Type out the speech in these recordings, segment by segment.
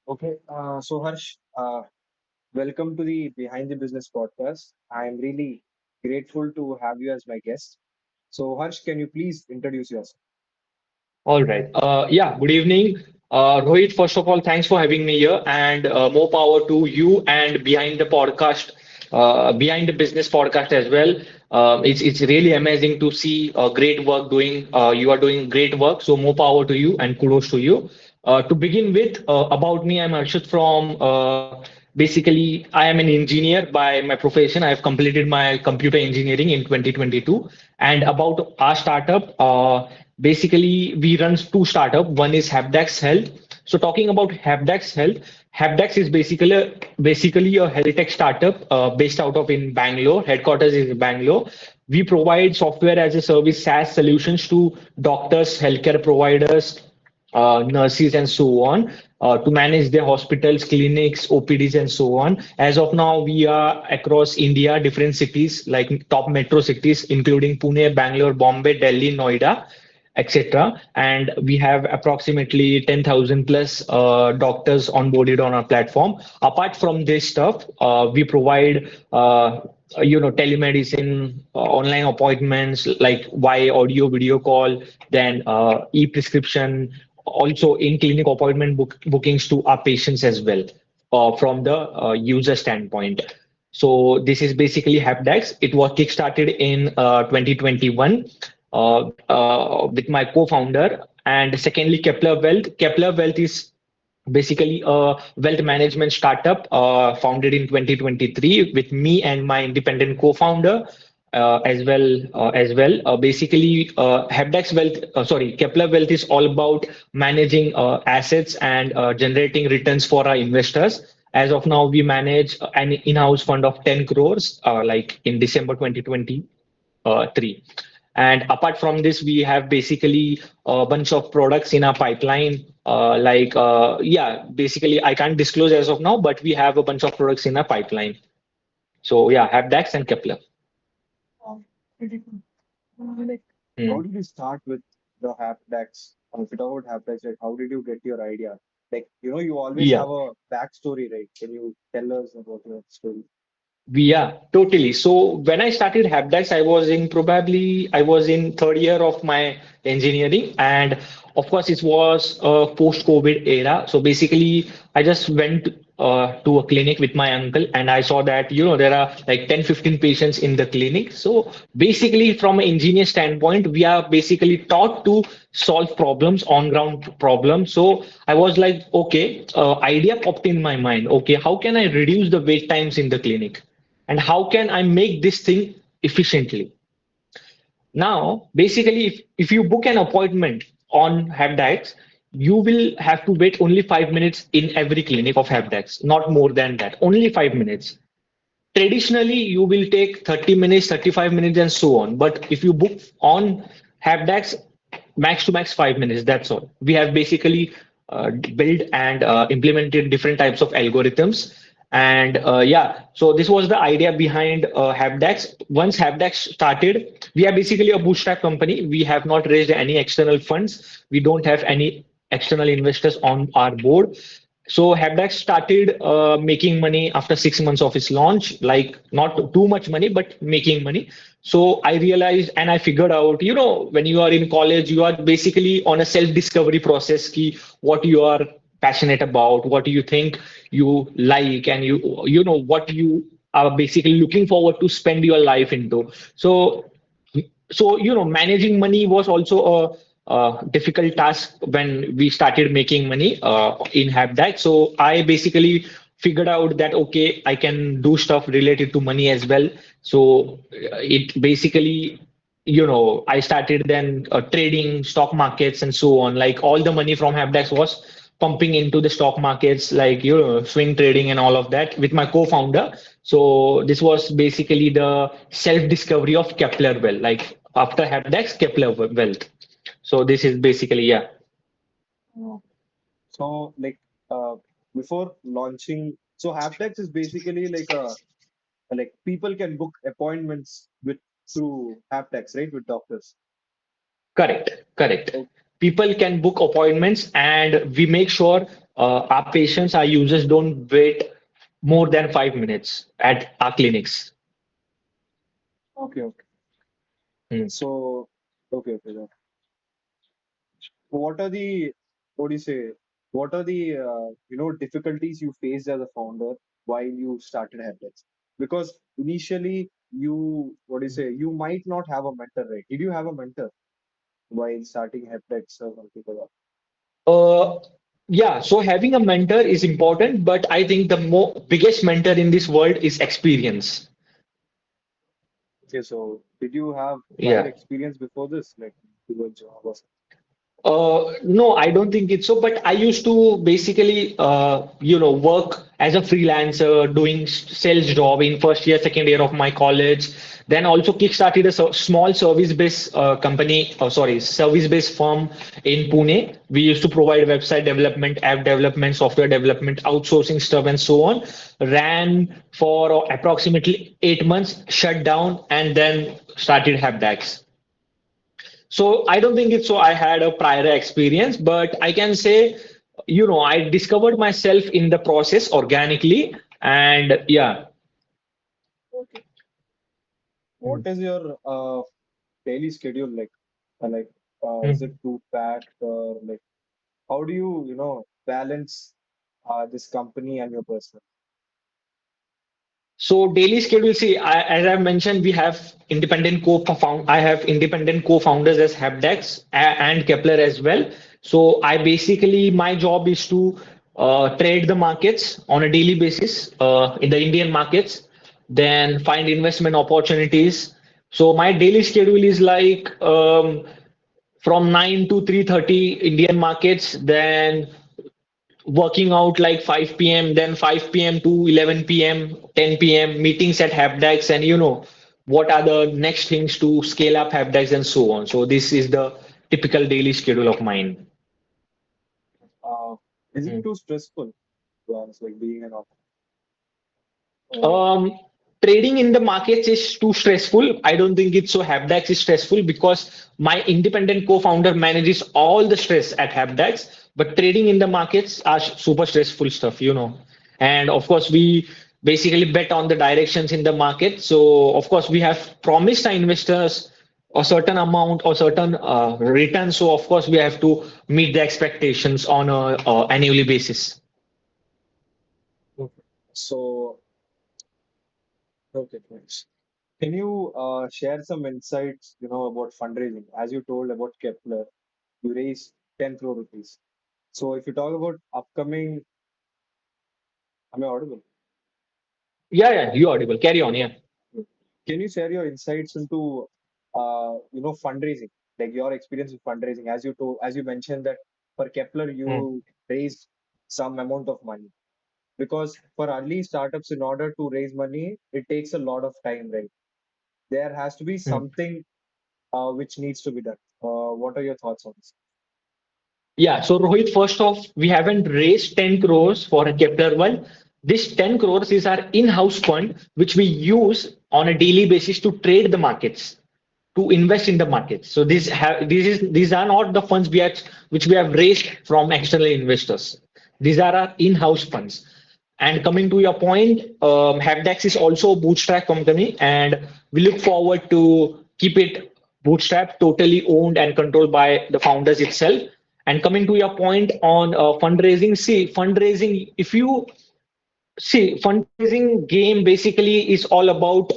Okay, so Harsh, welcome to the Behind the Business podcast. I am really grateful to have you as my guest. So, Harsh, can you please introduce yourself? All right. Yeah, good evening. Rohit, first of all, thanks for having me here and more power to you and behind the business podcast as well. It's really amazing to see great work doing. You are doing great work, so more power to you and kudos to you. To begin with, about me, I'm Arshit from basically I am an engineer by my profession. I have completed my computer engineering in 2022. And about our startup, basically we run two startup. One is Habdax Health. So talking about Habdax Health, Habdax is basically a health tech startup based out of in Bangalore. Headquarters is in Bangalore. We provide software as a service SaaS solutions to doctors, healthcare providers, nurses, and so on, to manage their hospitals, clinics, OPDs, and so on. As of now, we are across India, different cities like top metro cities, including Pune, Bangalore, Bombay, Delhi, Noida, etc. And we have approximately 10,000 plus doctors onboarded on our platform. Apart from this stuff, we provide telemedicine, online appointments like via audio, video call, then e-prescription, also in clinic appointment bookings to our patients as well from the user standpoint. So this is basically Hapdex. It was kickstarted in 2021 with my co-founder. And secondly, Kepler Wealth. Kepler Wealth is basically a wealth management startup founded in 2023 with me and my independent co-founder as well. Basically, Hebdex Wealth, sorry, Kepler Wealth is all about managing assets and generating returns for our investors. As of now, we manage an in-house fund of 10 crores, like in December 2023. And apart from this, we have basically a bunch of products in our pipeline. Basically, I can't disclose as of now, but we have a bunch of products in our pipeline. So yeah, Habdax and Kepler. Pretty cool. Like, how Hmm. did you start with the Hapdex? If you talk about Hapdex, like, how did you get your idea? Like, you always Yeah. have a backstory, right? Can you tell us about your story? Yeah, totally. So when I started Habdax, I was in third year of my engineering, and of course it was a post-COVID era. So basically, I just went to a clinic with my uncle, and I saw that there are like 10, 15 patients in the clinic. So basically, from an engineer standpoint, we are basically taught to solve problems, on-ground problems. So I was like, okay, idea popped in my mind. Okay, how can I reduce the wait times in the clinic? And how can I make this thing efficiently? Now, basically, if you book an appointment on Habdax, you will have to wait only 5 minutes in every clinic of Habdax, not more than that, only 5 minutes. Traditionally, you will take 30 minutes, 35 minutes, and so on. But if you book on Habdax, max to max 5 minutes, that's all. We have basically built and implemented different types of algorithms. And so this was the idea behind Habdax. Once Habdax started, we are basically a bootstrap company. We have not raised any external funds. We don't have any external investors on our board. So Habdax started making money after 6 months of its launch, like not too much money, but making money. So I realized and I figured out, when you are in college, you are basically on a self-discovery process, key, what you are passionate about, what do you think you like, and what you are basically looking forward to spend your life into. So managing money was also a difficult task when we started making money in Habdac. So I basically figured out that okay, I can do stuff related to money as well. So it basically, I started then trading stock markets and so on. Like all the money from Habdax was pumping into the stock markets, like swing trading and all of that with my co-founder. So this was basically the self-discovery of Kepler Well, like after Habdax, Kepler Wealth. So this is basically, yeah. Oh. So, like, before launching, so Hapdex is basically like people can book appointments with through Hapdex, right, with doctors. Correct, correct. people can book appointments, and we make sure our patients, our users don't wait more than 5 minutes at our clinics. Okay, okay. Hmm. So, okay, okay. What are the, what do you say? What are the difficulties you faced as a founder while you started Habits? Because initially you, what do you say? You might not have a mentor, right? Did you have a mentor while starting Habits or something like that? Uh, yeah, so having a mentor is important, but I think the biggest mentor in this world is experience. Okay, so did you have prior Yeah. experience before this, like to a job or something? No, I don't think it's so. But I used to basically, work as a freelancer, doing sales job in first year, second year of my college. Then also kickstarted a small service-based company, sorry, service-based firm in Pune. We used to provide website development, app development, software development, outsourcing stuff, and so on. Ran for approximately 8 months, shut down, and then started HabDax. So I don't think it's so I had a prior experience, but I can say, I discovered myself in the process organically. And yeah. Okay. What Mm. is your daily schedule like? Like, is it Mm. too packed or like how do you, balance this company and your personal? So daily schedule, see, as I mentioned, we have independent co-found. I have independent co-founders as Habdex and Kepler as well. So I basically my job is to trade the markets on a daily basis in the Indian markets, then find investment opportunities. So my daily schedule is like from 9 to 3:30 Indian markets, then working out like 5 p.m., then 5 p.m. to 11 p.m., 10 p.m., meetings at Habdex, and what are the next things to scale up Habdex and so on. So this is the typical daily schedule of mine. Uh, is it Mm. too stressful to be honest, like being an or Um, Trading in the markets is too stressful. I don't think it's so. Habdax is stressful because my independent co-founder manages all the stress at Habdax, but trading in the markets are super stressful stuff. And of course, we basically bet on the directions in the market. So of course, we have promised our investors a certain amount or certain return. So of course, we have to meet the expectations on a annually basis. okay. So okay, thanks. Can you share some insights, about fundraising? As you told about Kepler, you raised 10 crore rupees. So if you talk about upcoming, am I audible? Yeah, yeah, you audible. Carry on. Yeah. Can you share your insights into, fundraising, like your experience with fundraising? As you mentioned that for Kepler, Mm, you raised some amount of money because for early startups, in order to raise money, it takes a lot of time, right? There has to be mm. something which needs to be done. What are your thoughts on this? Yeah, so Rohit, first off, we haven't raised 10 crores for a Kepler one. This 10 crores is our in-house fund, which we use on a daily basis to trade the markets, to invest in the markets. So these are not the funds which we have raised from external investors. These are our in-house funds. And coming to your point, Habdax is also a bootstrap company, and we look forward to keep it bootstrap, totally owned and controlled by the founders itself. And coming to your point on fundraising, see, fundraising, if you see, fundraising game basically is all about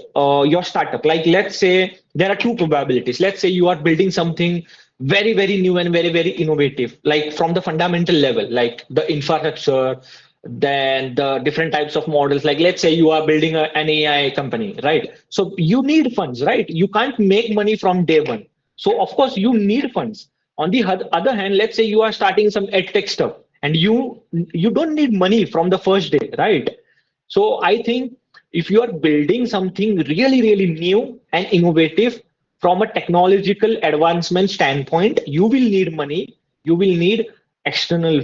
your startup. Like, let's say there are two probabilities. Let's say you are building something very, very new and very, very innovative, like from the fundamental level, like the infrastructure, then the different types of models. Like, let's say you are building an AI company, right? So you need funds, right? You can't make money from day one. So, of course, you need funds. On the other hand, let's say you are starting some edtech stuff and you don't need money from the first day, right? So I think if you are building something really, really new and innovative from a technological advancement standpoint, you will need money, you will need external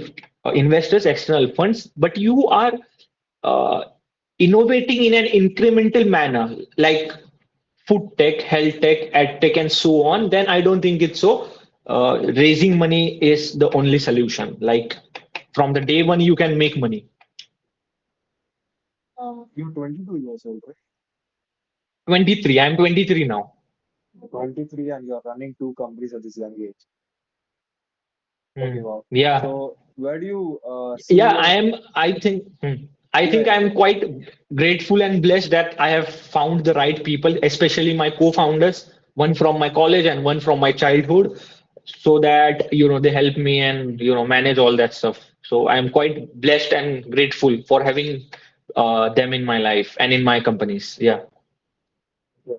investors, external funds, but you are uh, innovating in an incremental manner, like food tech, health tech, ed tech, and so on, then I don't think it's so. raising money is the only solution. Like from the day one, you can make money. You're 22 years old, right? 23. I'm 23 now. 23 and you're running two companies at this young age. Okay, Hmm. wow. Yeah. So where do you see Yeah, your, I yeah, think yeah, I'm go. quite grateful and blessed that I have found the right people, especially my co-founders, one from my college and one from my childhood, so that they help me and manage all that stuff. So I'm quite blessed and grateful for having them in my life and in my companies. Yeah. Yeah.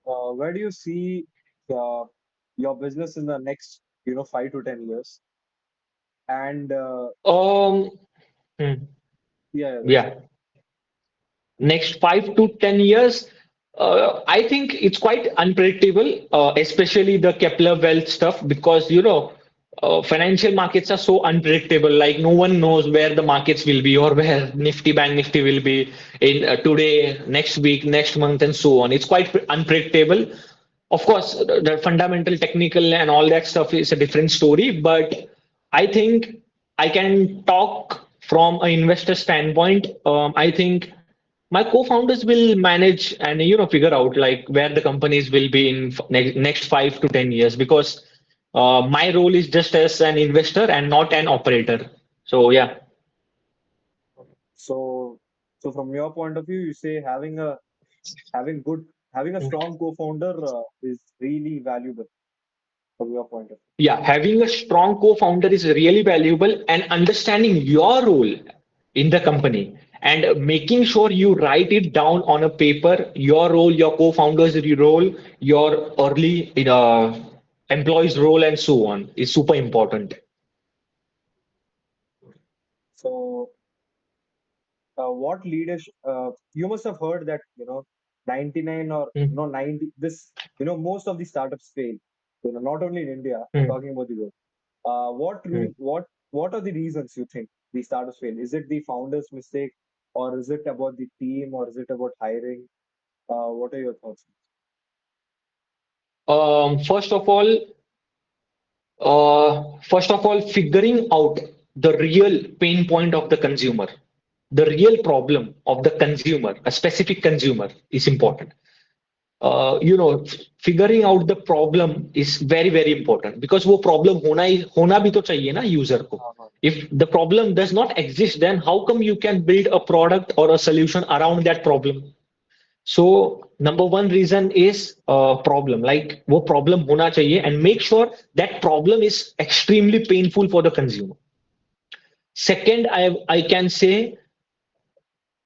Where do you see uh, your business in the next, 5 to 10 years? And Um. hmm, yeah, yeah, that's Yeah. Next 5 to 10 years, I think it's quite unpredictable, especially the Kepler Wealth stuff, because financial markets are so unpredictable. Like no one knows where the markets will be or where Nifty Bank Nifty will be in today, next week, next month, and so on. It's quite unpredictable. Of course, the fundamental, technical, and all that stuff is a different story, but I think I can talk from an investor standpoint. I think my co-founders will manage and figure out like where the companies will be in next 5 to 10 years, because my role is just as an investor and not an operator. So yeah. so so from your point of view, you say having good having a strong co-founder is really valuable from your point of Yeah, having a strong co-founder is really valuable, and understanding your role in the company and making sure you write it down on a paper, your role, your co-founder's role, your early employees' role, and so on is super important. view. So what leadership you must have heard that 99 or Mm, 90 this most of the startups fail, not only in India, I'm mm, talking about the world. What mm. what are the reasons you think the startups fail? Is it the founder's mistake, or is it about the team, or is it about hiring? What are your thoughts? First of all, figuring out the real pain point of the consumer, the real problem of the consumer, a specific consumer, is important. Figuring out the problem is very very important, because वो problem होना भी तो चाहिए ना user को. Uh-huh. If the problem does not exist, then how come you can build a product or a solution around that problem? So number one reason is problem. Like वो problem होना चाहिए, and make sure that problem is extremely painful for the consumer. Second, I can say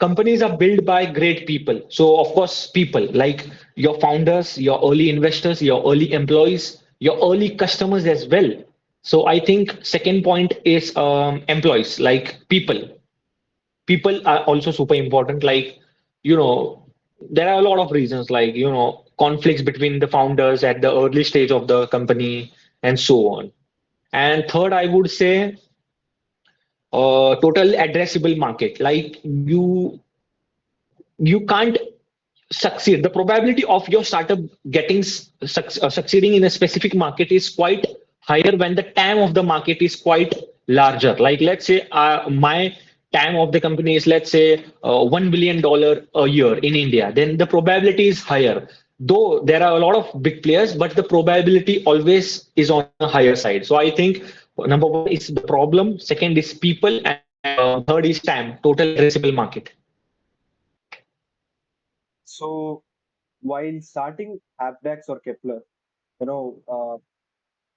companies are built by great people. So of course, people like your founders, your early investors, your early employees, your early customers as well. So I think second point is employees, like people. People are also super important. Like you know, there are a lot of reasons, like conflicts between the founders at the early stage of the company and so on. And third, I would say total addressable market. Like you can't succeed. The probability of your startup getting succeeding in a specific market is quite higher when the TAM of the market is quite larger. Like let's say my TAM of the company is, let's say, $1 billion a year in India, then the probability is higher. Though there are a lot of big players, but the probability always is on a higher side. So I think number one is the problem, second is people, and third is TAM, total addressable market. So while starting AppDex or Kepler, you know,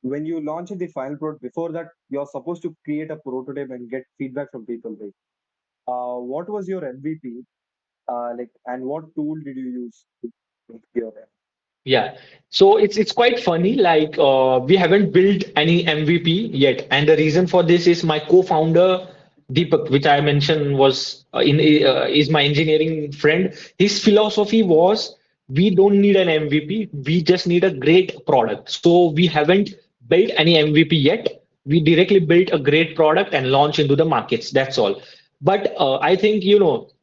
when you launch the final product, before that, you're supposed to create a prototype and get feedback from people, right? What was your MVP? And what tool did you use to make your Yeah. So it's quite funny. Like we haven't built any MVP yet, and the reason for this is my co-founder Deepak, which I mentioned was is my engineering friend. His philosophy was we don't need an MVP, we just need a great product. So we haven't built any MVP yet. We directly built a great product and launch into the markets. That's all. But I think,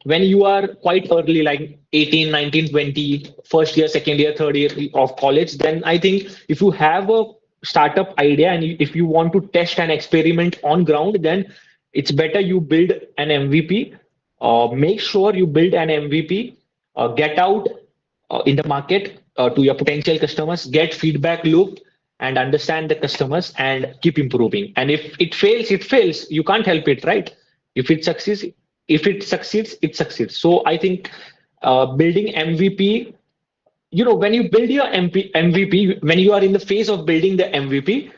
when you are quite early, like 18, 19, 20, first year, second year, third year of college, then I think if you have a startup idea and if you want to test and experiment on ground, then it's better you build an MVP. Make sure you build an MVP, get out in the market to your potential customers, get feedback loop and understand the customers and keep improving. And if it fails, it fails. You can't help it, right? If it succeeds, it succeeds. So I think building MVP, when you build your MVP, when you are in the phase of building the MVP,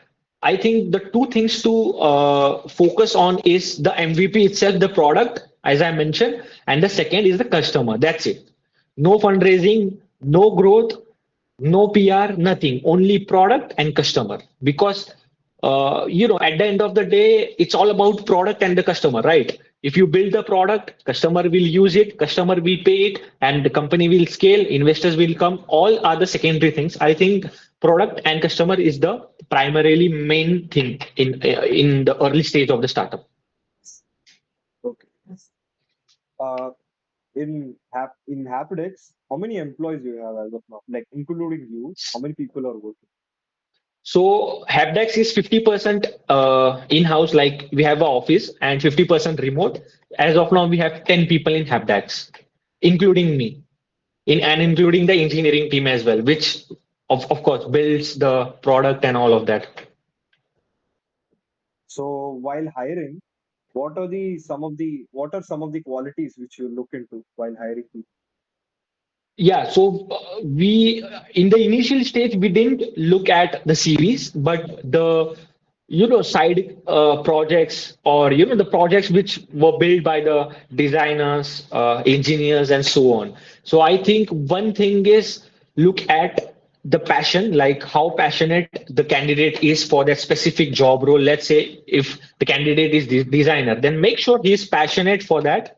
I think the two things to focus on is the MVP itself, the product, as I mentioned, and the second is the customer. That's it. No fundraising, no growth, no PR, nothing. Only product and customer. Because at the end of the day, it's all about product and the customer, right? If you build the product, customer will use it, customer will pay it, and the company will scale, investors will come. All are the secondary things. I think product and customer is the primarily main thing in the early stage of the startup. Okay. Uh, in Hapidex, how many employees you have as of now? Like including you, how many people are working? So Habdex is 50% in-house, like we have an office, and 50% remote. As of now, we have 10 people in Habdex, including me, and including the engineering team as well, which of course builds the product and all of that. So while hiring, what are some of the qualities which you look into while hiring people? Yeah, so we in the initial stage we didn't look at the series, but the side projects or the projects which were built by the designers, engineers, and so on. So I think one thing is look at the passion, like how passionate the candidate is for that specific job role. Let's say if the candidate is the designer, then make sure he is passionate for that.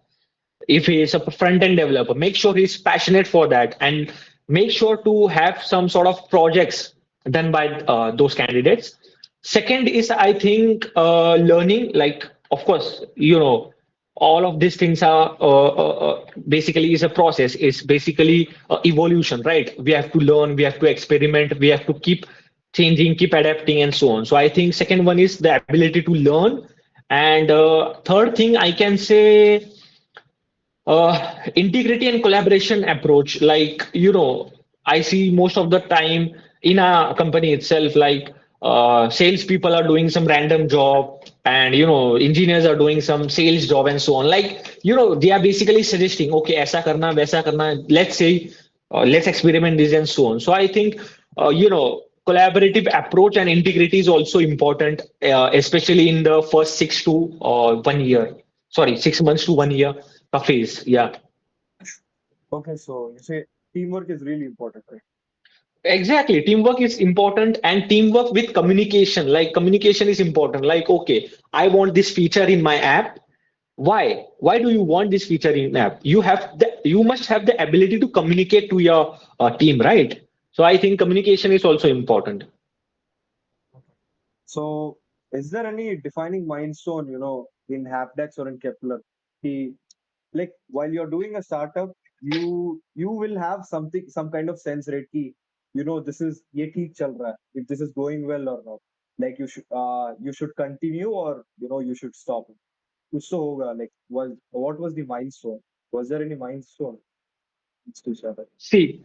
If he is a front end developer, make sure he's passionate for that and make sure to have some sort of projects done by those candidates. Second is, I think, learning, like, of course, all of these things are basically is a process, is basically evolution, right? We have to learn, we have to experiment, we have to keep changing, keep adapting, and so on. So I think second one is the ability to learn. And third thing I can say, integrity and collaboration approach. Like, I see most of the time in a company itself, like salespeople are doing some random job and, engineers are doing some sales job and so on. Like, they are basically suggesting, okay, aisa karna, vaisa karna, let's say, let's experiment this and so on. So I think, collaborative approach and integrity is also important, especially in the first 1 year. Sorry, 6 months to 1 year phase. Yeah, Okay, so you say teamwork is really important, right? exactly. Teamwork is important and teamwork with communication. Like communication is important. Like, okay, I want this feature in my app. Why? Why do you want this feature in app? You must have the ability to communicate to your team, right? So I think communication is also important. So is there any defining milestone, in Hapdex or in Kepler? Ki, like while you're doing a startup, you will have some kind of sense, right? Ki, this is ye theek chal raha hai, if this is going well or not. Like you should continue or you should stop. कुछ तो होगा, like what was the milestone? Was there any milestone? It's too shabby. See,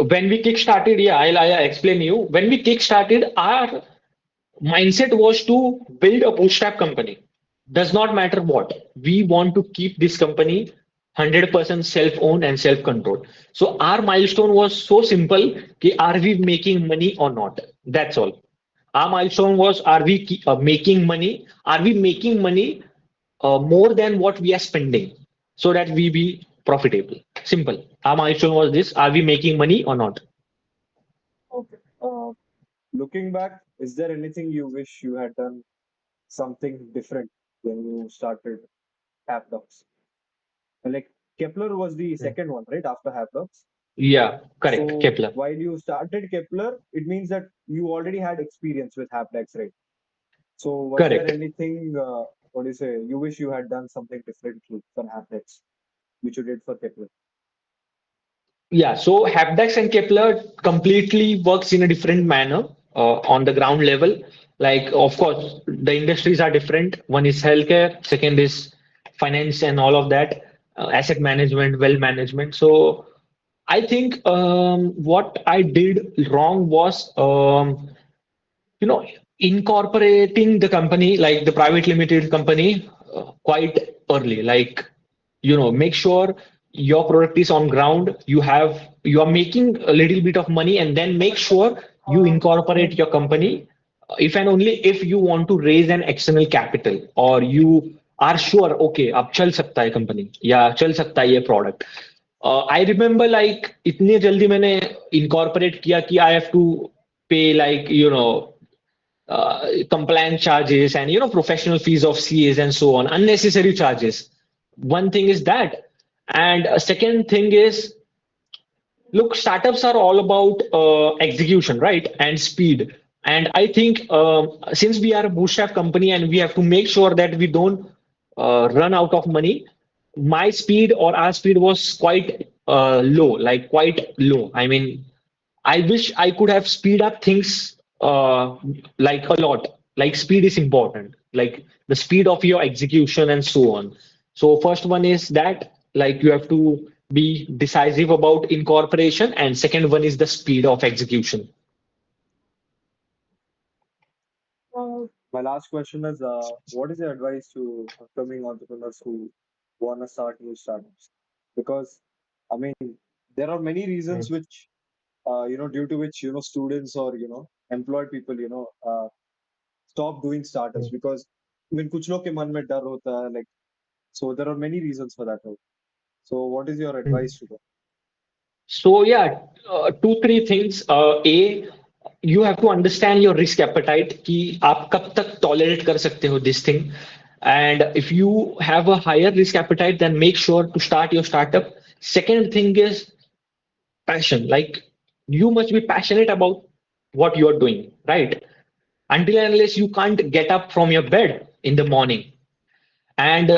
when we kick-started, yeah, I'll explain you. When we kick-started, our mindset was to build a bootstrap company. Does not matter what. We want to keep this company 100% self-owned and self-controlled. So our milestone was so simple, कि are we making money or not? That's all. Our milestone was, are we making money? Are we making money more than what we are spending so that we be profitable? Simple. Our milestone was this, are we making money or not? Okay. Looking back, is there anything you wish you had done something different when you started HapDocs? Like Kepler was the second one, right? After HapDocs. Yeah, correct. So Kepler. while you started Kepler, it means that you already had experience with HapDex, right? So was there Correct. anything, what do you say, you wish you had done something differently for HapDex, which you did for Kepler? Yeah, so Hapdex and Kepler completely works in a different manner. on the ground level. Like, of course, the industries are different. One is healthcare, second is finance and all of that, asset management, wealth management. So I think what I did wrong was you know, incorporating the company, like the private limited company, quite early. Like, make sure your product is on ground. You are making a little bit of money, and then make sure you incorporate your company. If and only if you want to raise an external capital, or you are sure, okay, अब चल सकता है company या चल सकता है ये product. I remember like इतने जल्दी मैंने incorporate किया कि I have to pay like compliance charges and professional fees of CAs and so on, unnecessary charges. One thing is that, and a second thing is, look, startups are all about execution, right, and speed. And I think since we are a bootstrap company and we have to make sure that we don't run out of money, my speed or our speed was quite low, like quite low. I mean, I wish I could have speed up things like a lot. Like speed is important, like the speed of your execution and so on. So first one is that like you have to be decisive about incorporation, and second one is the speed of execution. My last question is, what is your advice to upcoming entrepreneurs who want to start new startups? Because, I mean, there are many reasons which, due to which, students or, employed people, stop doing startups because, I mean, कुछ लोग के मन में डर होता है, like, so there are many reasons for that. So what is your Mm. advice to them? So yeah, two, three things. You have to understand your risk appetite कि आप कब तक tolerate कर सकते हो this thing. And if you have a higher risk appetite, then make sure to start your startup. Second thing is passion. Like you must be passionate about what you're doing, right? Until and unless you can't get up from your bed in the morning. And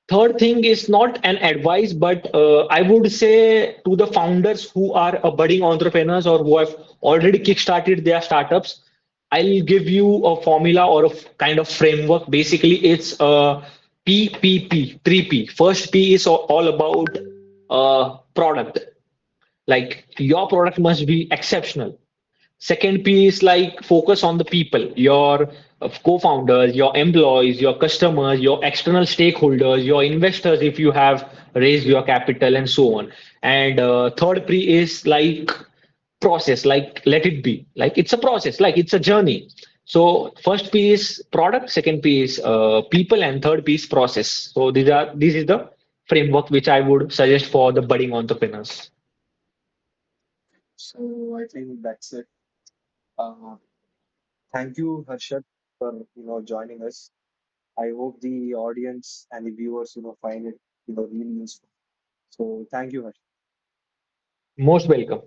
third thing is not an advice, but I would say to the founders who are budding entrepreneurs or who have already kickstarted their startups, I'll give you a formula or a kind of framework. Basically, it's PPP, 3P. First P is all about product. Like your product must be exceptional. Second P is like focus on the people, your co-founders, your employees, your customers, your external stakeholders, your investors if you have raised your capital and so on. And third P is like process, like let it be. Like it's a process, like it's a journey. So first P is product, second P is people, and third P is process. So this is the framework which I would suggest for the budding entrepreneurs. So I think that's it. Uh, Thank you, Harshad, for joining us. I hope the audience and the viewers find it really useful. So thank you, Harshad. Most welcome.